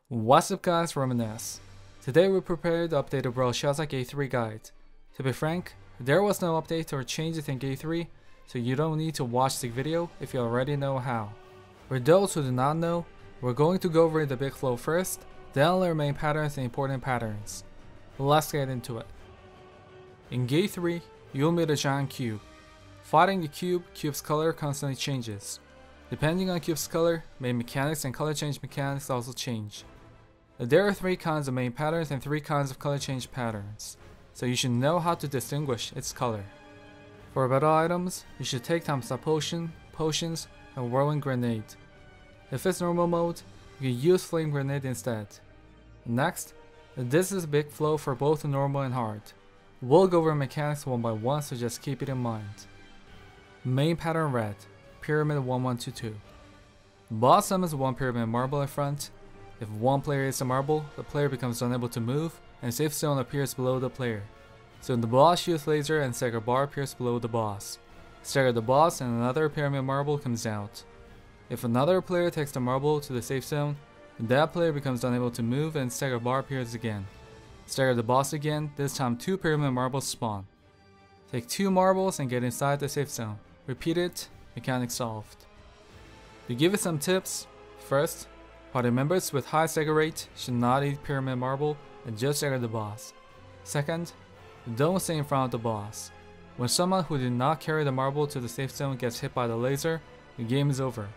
What's up guys, Reminisce. Today we prepared the updated Brelshaza Gate 3 guide. To be frank, there was no update or changes in Gate 3, so you don't need to watch the video if you already know how. For those who do not know, we're going to go over the big flow first, then learn main patterns and important patterns. Let's get into it. In Gate 3, you'll meet a giant cube. Fighting the cube's color constantly changes. Depending on cube's color, main mechanics and color change mechanics also change. There are 3 kinds of main patterns and 3 kinds of color change patterns, so you should know how to distinguish its color. For battle items, you should take time stop potion, potions, and whirling grenade. If it's normal mode, you can use flame grenade instead. Next, this is a big flow for both normal and hard. We'll go over mechanics one by one, so just keep it in mind. Main pattern red, pyramid 1122. Boss summons 1 pyramid marble in front. If one player hits a marble, the player becomes unable to move, and safe zone appears below the player. So the boss shoots laser and stagger bar appears below the boss. Stagger the boss and another pyramid marble comes out. If another player takes the marble to the safe zone, that player becomes unable to move and stagger bar appears again. Stagger the boss again, this time 2 pyramid marbles spawn. Take 2 marbles and get inside the safe zone. Repeat it, mechanic solved. To give you some tips, first, party members with high stagger rate should not eat pyramid marble and just stagger the boss. Second, don't stay in front of the boss. When someone who did not carry the marble to the safe zone gets hit by the laser, the game is over,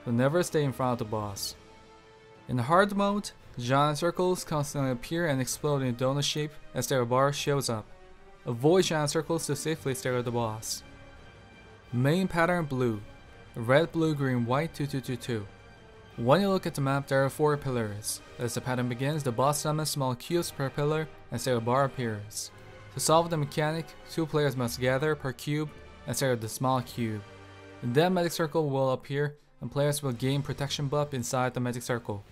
so never stay in front of the boss. In hard mode, giant circles constantly appear and explode in donut shape as their bar shows up. Avoid giant circles to safely stagger the boss. Main pattern blue, red, blue, green, white 2222. When you look at the map, there are 4 pillars. As the pattern begins, the boss summons small cubes per pillar and stagger bar appears. To solve the mechanic, 2 players must gather per cube and stagger the small cube. Then magic circle will appear and players will gain protection buff inside the magic circle.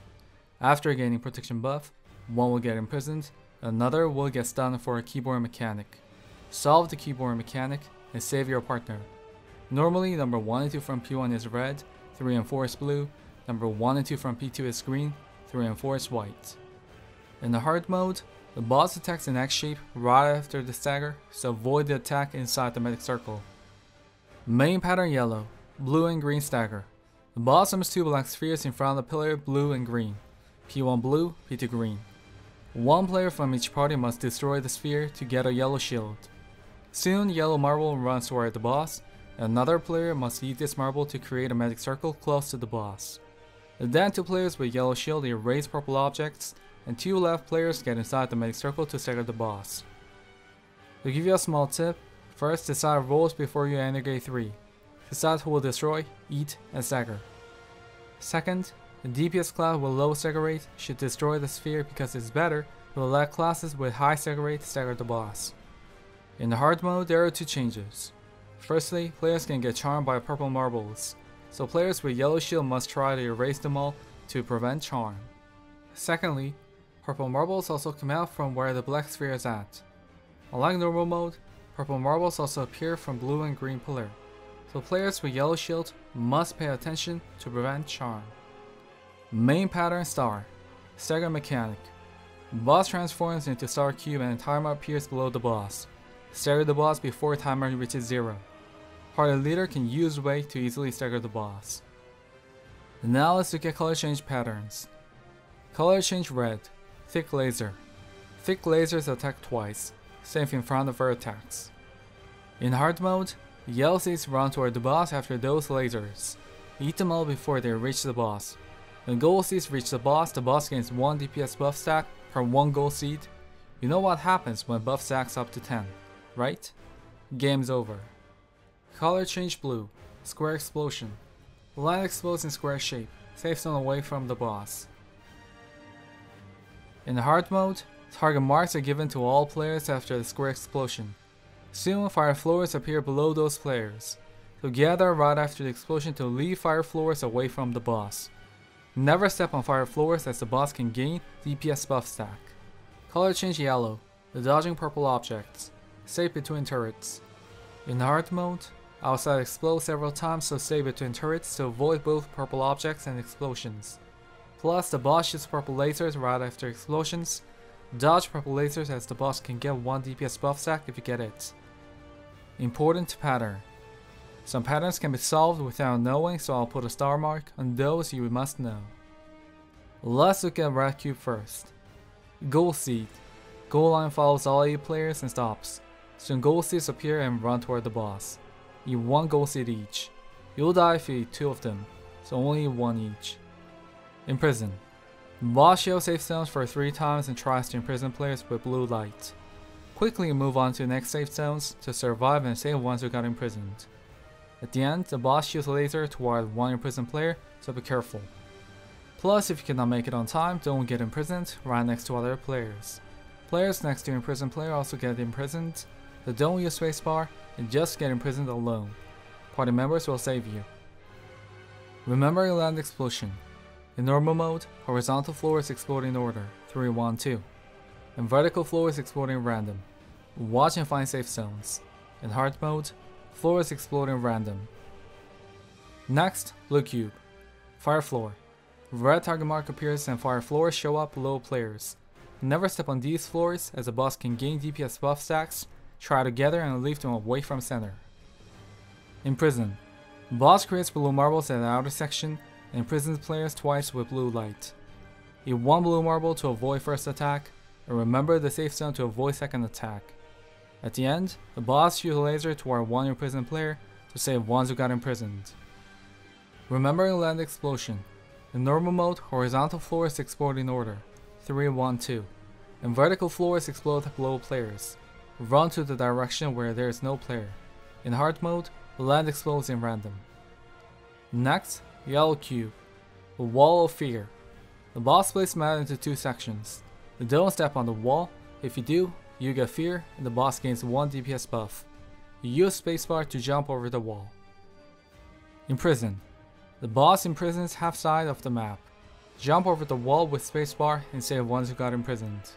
After gaining protection buff, one will get imprisoned, another will get stunned for a keyboard mechanic. Solve the keyboard mechanic and save your partner. Normally, number 1 and 2 from P1 is red, 3 and 4 is blue, number 1 and 2 from P2 is green, 3 and 4 is white. In the hard mode, the boss attacks in X shape right after the stagger, so avoid the attack inside the magic circle. Main pattern yellow, blue and green stagger. The boss summons 2 black spheres in front of the pillar, blue and green. P1 blue, P2 green. 1 player from each party must destroy the sphere to get a yellow shield. Soon, yellow marble runs toward the boss, and another player must eat this marble to create a magic circle close to the boss. Then 2 players with yellow shield erase purple objects, and 2 left players get inside the magic circle to stagger the boss. To give you a small tip, first decide roles before you enter Gate 3. Decide who will destroy, eat, and stagger. Second, the DPS class with low stagger rate should destroy the sphere because it's better to let classes with high stagger rate stagger the boss. In the hard mode, there are 2 changes. Firstly, players can get charmed by purple marbles, so players with yellow shield must try to erase them all to prevent charm. Secondly, purple marbles also come out from where the black sphere is at. Unlike normal mode, purple marbles also appear from blue and green pillar, so players with yellow shield must pay attention to prevent charm. Main pattern star, stagger mechanic. Boss transforms into star cube and a timer appears below the boss. Stagger the boss before timer reaches 0. Party leader can use way to easily stagger the boss. Now let's look at color change patterns. Color change red, thick laser. Thick lasers attack twice, safe in front of her attacks. In hard mode, yellow seeds run toward the boss after those lasers. Eat them all before they reach the boss. When gold seeds reach the boss gains 1 DPS buff stack per 1 gold seed. You know what happens when buff stacks up to 10, right? Game's over. Color change blue, square explosion. Light explodes in square shape, safe zone away from the boss. In the hard mode, target marks are given to all players after the square explosion. Soon fire floors appear below those players, so gather right after the explosion to leave fire floors away from the boss. Never step on fire floors as the boss can gain DPS buff stack. Color change yellow, the dodging purple objects, safe between turrets. In hard mode, outside explodes several times, so stay between turrets to avoid both purple objects and explosions. Plus, the boss shoots purple lasers right after explosions. Dodge purple lasers as the boss can get 1 DPS buff stack if you get it. Important pattern. Some patterns can be solved without knowing, so I'll put a star mark on those you must know. Let's look at Red Cube first. Gold Seed. Gold line follows all 8 players and stops. Soon gold seeds appear and run toward the boss. Eat 1 gold seed each. You'll die if you eat 2 of them, so only 1 each. Imprison. The boss shields safe zones for 3 times and tries to imprison players with blue light. Quickly move on to the next safe zones to survive and save ones who got imprisoned. At the end, the boss shoots a laser toward 1 imprisoned player, so be careful. Plus, if you cannot make it on time, don't get imprisoned right next to other players. Players next to imprisoned player also get imprisoned, so don't use spacebar and just get imprisoned alone. Party members will save you. Remember your land explosion. In normal mode, horizontal floors explode in order, 3, 1, 2. In vertical floors exploding random. Watch and find safe zones. In hard mode, floors exploding random. Next, blue cube. Fire floor. Red target mark appears and fire floors show up below players. Never step on these floors as the boss can gain DPS buff stacks, try together and leave them away from center. Imprison. Boss creates blue marbles at the outer section and imprisons players twice with blue light. Eat 1 blue marble to avoid first attack, and remember the safe zone to avoid second attack. At the end, the boss shoots a laser toward 1 imprisoned player to save ones who got imprisoned. Remember your land explosion. In normal mode, horizontal floors explode in order, 3, 1, 2. And vertical floors explode below players. Run to the direction where there is no player. In hard mode, the land explodes in random. Next, yellow cube. The wall of fear. The boss splits map into 2 sections. Don't step on the wall. If you do, you get fear and the boss gains 1 DPS buff. You use spacebar to jump over the wall. Imprison. The boss imprisons half side of the map. Jump over the wall with spacebar and save ones who got imprisoned.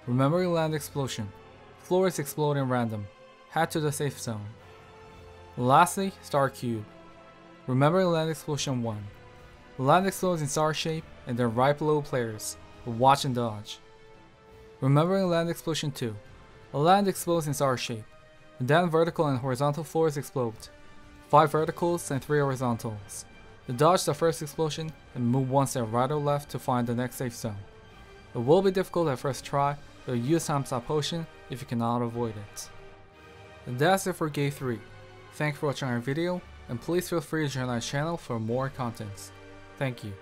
Remember your land explosion. Floors explode in random. Head to the safe zone. Lastly, star cube. Remember your land explosion 1. The land explodes in star shape and they're right below players, but watch and dodge. Remember your land explosion 2. The land explodes in star shape, and then vertical and horizontal floors explode. 5 verticals and 3 horizontals. You dodge the first explosion and move 1 step right or left to find the next safe zone. It will be difficult at first try, but use time stop potion if you cannot avoid it. And that's it for Game 3. Thanks for watching our video, and please feel free to join our channel for more content. Thank you.